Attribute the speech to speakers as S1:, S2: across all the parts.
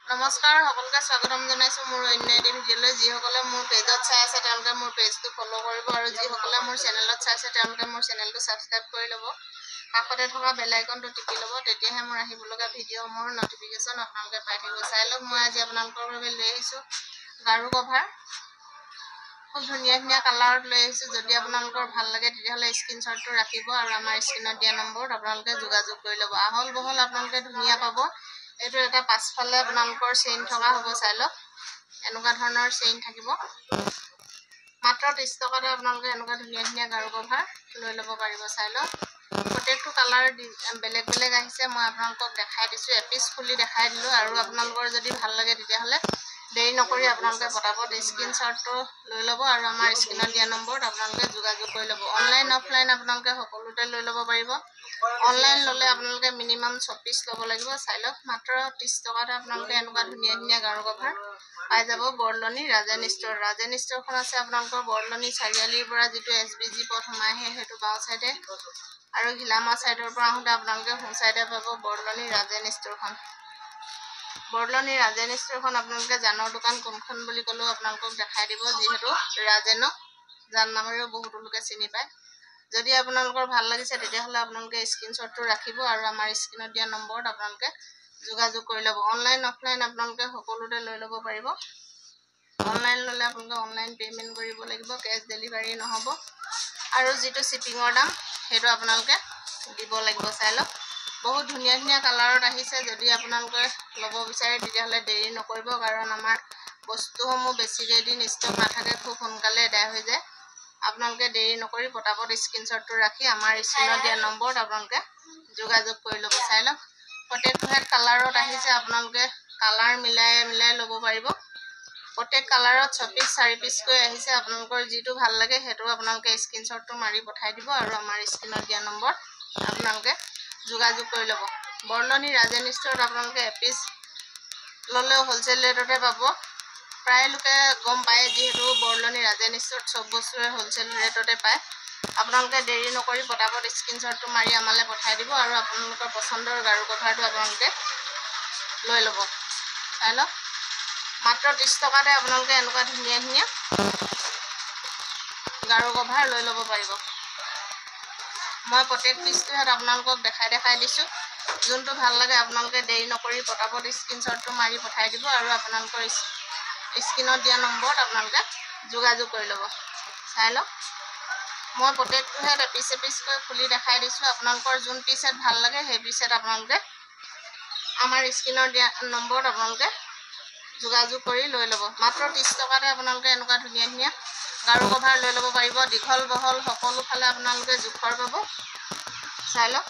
S1: নমস্কাৰ সকলোকে স্বাগতম জনাইছো মোৰ অন্য এটি ভিডিঅ'লৈ যিসকলে মোৰ পেজত চাই আছে তেওঁলোকে মোৰ পেজটো ফলো কৰিব আৰু যিসকলে মোৰ চেনেলত চাই আছে তেওঁলোকে মোৰ চেনেলটো সাবস্ক্ৰাইব কৰি ল'ব কাষতে থকা বেল আইকনটো টিপি ল'ব তেতিয়াহে মোৰ আহিবলগা ভিডিঅ'সমূহৰ নটিফিকেশ্যন আপোনালোকে পাই থাকিব চাই লওক মই আজি আপোনালোকৰ বাবে লৈ আহিছো গাৰু কভাৰ খুব ধুনীয়া কালাৰত লৈ আহিছো যদি আপোনালোকৰ ভাল লাগে তেতিয়াহলে স্ক্ৰিনশ্বটটো ৰাখিব আৰু আমাৰ স্ক্ৰিনত দিয়া নম্বৰত আপোনালোকে যোগাযোগ কৰি ল'ব আহল বহল আপোনালোকে ধুনীয়া পাব এইটো এটা পাছফালে আপোনালোকৰ চেইন থকা হ'ব চাই লওক এনেকুৱা ধৰণৰ চেইন থাকিব মাত্ৰ 30 টকাতে আপোনালোকে এনেকুৱা ধুনীয়া গাৰু কভাৰ লৈ ল'ব পাৰিব চাই লওক প্ৰত্যেকটো কালাৰ বেলেগ বেলেগ আহিছে মই আপোনালোকক দেখাই দিছো এপিস খুলি দেখাই দিলো আৰু আপোনালোকৰ যদি ভাল লাগে তেতিয়াহলে দেৰি নকৰি আপোনালোকে পটাপট স্ক্ৰিনশ্বটটো লৈ ল'ব আৰু আমাৰ স্ক্ৰিনত দিয়া নম্বৰত আপোনালোকে যোগাযোগ কৰি ল'ব অনলাইন অফলাইন আপোনালোকে সকলোতে লৈ ল'ব পাৰিব অনলাইন ললে আপোনালোকে মিনিমাম 6 পিস ল'ব লাগিব চাই লওক মাত্ৰ 30 টকাতে আপোনালোকে এনেকুৱা ধুনীয়া গাৰু কভাৰ পাই যাব বৰলনি ৰাজেন ষ্টৰখন আছে আপোনালোকৰ বৰলনি চাৰিআলিৰ পৰা যিটো এসবিজি পথ সোমাই আহে হেতু বাও সাইডে আৰু হিলামা সাইডৰ পৰা আহোঁতে আপোনালোকে সোঁ সাইডে পাব বৰলনি ৰাজেন ষ্টৰখন আপোনালোকে জানৰ দোকান কোনখন বুলি ক'লেও আপোনালোকক দেখাই দিব যিহেতু ৰাজেনক জান নামেৰেও বহুতো লোকে চিনি পায় যদি আপোনালোকৰ ভাল লাগিছে তেতিয়াহলে আপোনালোকে স্ক্ৰিনশ্বটটো ৰাখিব আৰু আমাৰ স্ক্ৰিনত দিয়া নম্বৰত আপোনালোকে যোগাযোগ কৰি ল'ব অনলাইন অফলাইন আপোনালোকে সকলোতে লৈ ল'ব পাৰিব অনলাইন ললে আপোনালোকে অনলাইন পেমেন্ট কৰিব লাগিব কেশ ডেলিভাৰী নহব আৰু যিটো শিপিংৰ দাম হেতু আপোনালোকে দিব লাগিব চাই লওক বহুত ধুনীয়া কালাৰত আহিছে যদি আপোনালোকে ল'ব বিচাৰে তেতিয়াহলে দেৰি নকৰিব কাৰণ আমাৰ বস্তুসমূহ বেছি দিন ষ্টক নাথাকে খুব সোনকালে আদায় হৈ যায় আপোনালোকে দেৰি নকৰি পটাপট স্ক্ৰিনশ্বটটো ৰাখি আমাৰ স্ক্ৰিনত দিয়া নম্বৰত আপোনালোকে যোগাযোগ কৰি ল'ব চাই লওক প্ৰত্যেকটো কালাৰত আহিছে আপোনালোকে কালাৰ মিলাই ল'ব পাৰিব প্ৰত্যেক কালাৰত 6 পিস 4 পিস কৈ আহিছে আপোনালোকৰ যিটো ভাল লাগে হেতু আপোনালোকে স্ক্ৰিনশ্বটটো মাৰি পঠাই দিব আৰু আমাৰ স্ক্ৰিনত দিয়া নম্বৰত আপোনালোকে যোগাযোগ কৰি ল'ব বৰলনি ৰাজেন ষ্টৰত আপোনালোকে এপিস ললেও হোলসেল ৰেটতে পাব প্ৰায় লোকে গম পায় যিহেতু বৰলনি ৰাজেন ষ্টৰত সব বস্তুৰে হোলসেল ৰেটতে পায় আপোনালোকে দেৰি নকৰি পটাপট স্ক্ৰিনশ্বটটো মাৰি আমালে পঠাই দিব আৰু আপোনালোকৰ পছন্দৰ গাৰু কভাৰটো আপোনালোকে লৈ ল'ব চাই লওক মাত্ৰ 30 টকাতে আপোনালোকে এনেকুৱা ধুনীয়া গাৰু কভাৰ লৈ ল'ব পাৰিব মই প্ৰত্যেক পিসটো আপোনালোকক দেখাই দিছো যোনটো ভাল লাগে আপোনালোকে দেৰি নকৰি পটাপট স্ক্ৰিনশ্বটটো মাৰি পঠাই দিব আৰু আপোনালোকৰ স্ক্ৰিনত দিয়া নম্বৰত আপোনালোকে যোগাযোগ কৰি ল'ব চাই লওক মই প্ৰত্যেকটো এপিস কৈ খুলি দেখাই দিছো আপোনালোকৰ যোন পিসেট ভাল লাগে সেই পিসেট আপোনালোকে আমাৰ স্ক্ৰিনৰ দিয়া নম্বৰত আপোনালোকে যোগাযোগ কৰি লৈ ল'ব মাত্ৰ 30 টকাতে আপোনালোকে এনেকুৱা ধুনীয়া গাৰু কভাৰ লৈ ল'ব পাৰিব দীঘল বহল সকলো ফালে আপোনালোকে জোখৰ পাব চাই লওক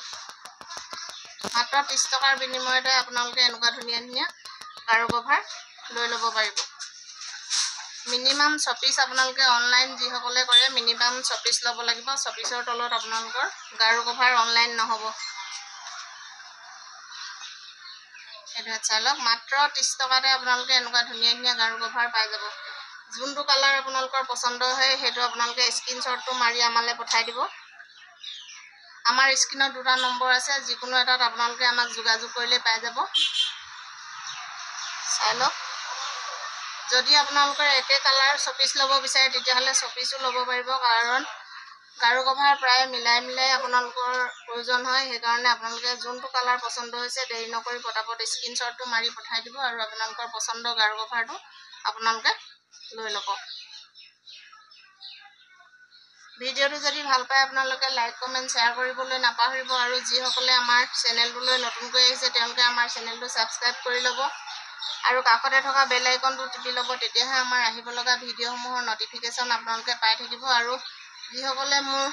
S1: মাত্ৰ 30 টকাৰ বিনিময়তে আপোনালোকে এনেকুৱা ধুনীয়া গাৰু কভাৰ লৈ ল'ব পাৰিব মিনিমাম 6 পিস আপোনালোকে অনলাইন যিসকলে কৰে মিনিমাম 6 পিস ল'ব লাগিব 6 পিসৰ তলত আপোনালোকৰ গাৰু কভাৰ অনলাইন নহব এটা চাই লওক মাত্ৰ 30 টকাতে আপোনালোকে এনেকুৱা ধুনীয়া গাৰু কভাৰ পাই যাব যোনটো কালাৰ আপোনালোকৰ পছন্দ হয় হেতু আপোনালোকে স্ক্ৰিনশ্বটটো মাৰি আমালে পঠাই দিব আমাৰ স্ক্ৰিনত দুটা নম্বৰ আছে যিকোনো এটাত আপোনালোকে আমাক যোগাযোগ কৰিলে পাই যাব চাই লওক যদি আপোনালোকৰ একে কালাৰ 6 পিস ল'ব বিচাৰে তেতিয়াহলে 6 পিসও ল'ব পাৰিব কাৰণ গাৰু কভাৰ প্ৰায় মিলাই আপোনালোকৰ প্ৰয়োজন হয় সেইকাৰণে আপোনালোকে যোনটো কালাৰ পছন্দ হৈছে দেৰি নকৰি পটাপট স্ক্ৰিনশ্বটটো মাৰি পঠাই দিব আৰু আপোনালোকৰ পছন্দৰ গাৰু কভাৰটো আপোনালোকে লৈ ল'ব ভিডিঅ'টো যদি ভাল পায় আপোনালোকে লাইক কমেন্ট শেয়াৰ কৰিবলৈ নাপাহৰিব আৰু যিসকলে আমাৰ চেনেলটোলৈ নতুনকৈ আহিছে তেওঁলোকে আমাৰ চেনেলটো সাবস্ক্ৰাইব কৰি ল'ব আৰু কাষতে থকা বেল আইকনটো টিপি ল'ব তেতিয়াহে আমাৰ আহিবলগা ভিডিঅ'সমূহৰ নটিফিকেশ্যন আপোনালোকে পাই থাকিব আৰু যিসকলে মোৰ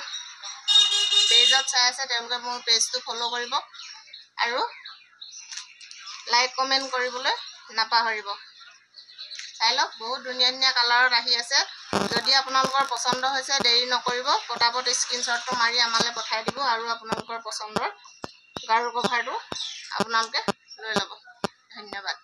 S1: পেজত চাই আছে তেওঁলোকে মোৰ পেজটো ফলো কৰিব আৰু লাইক কমেন্ট কৰিবলৈ নাপাহৰিব চাই লওক বহুত ধুনীয়া কালাৰত আহি আছে যদি আপোনালোকৰ পছন্দ হৈছে দেৰি নকৰিব পটাপট স্ক্ৰিনশ্বটটো মাৰি আমালে পঠাই দিব আৰু আপোনালোকৰ পছন্দৰ গাৰু কভাৰটো আপোনালোকে লৈ ল'ব ধন্যবাদ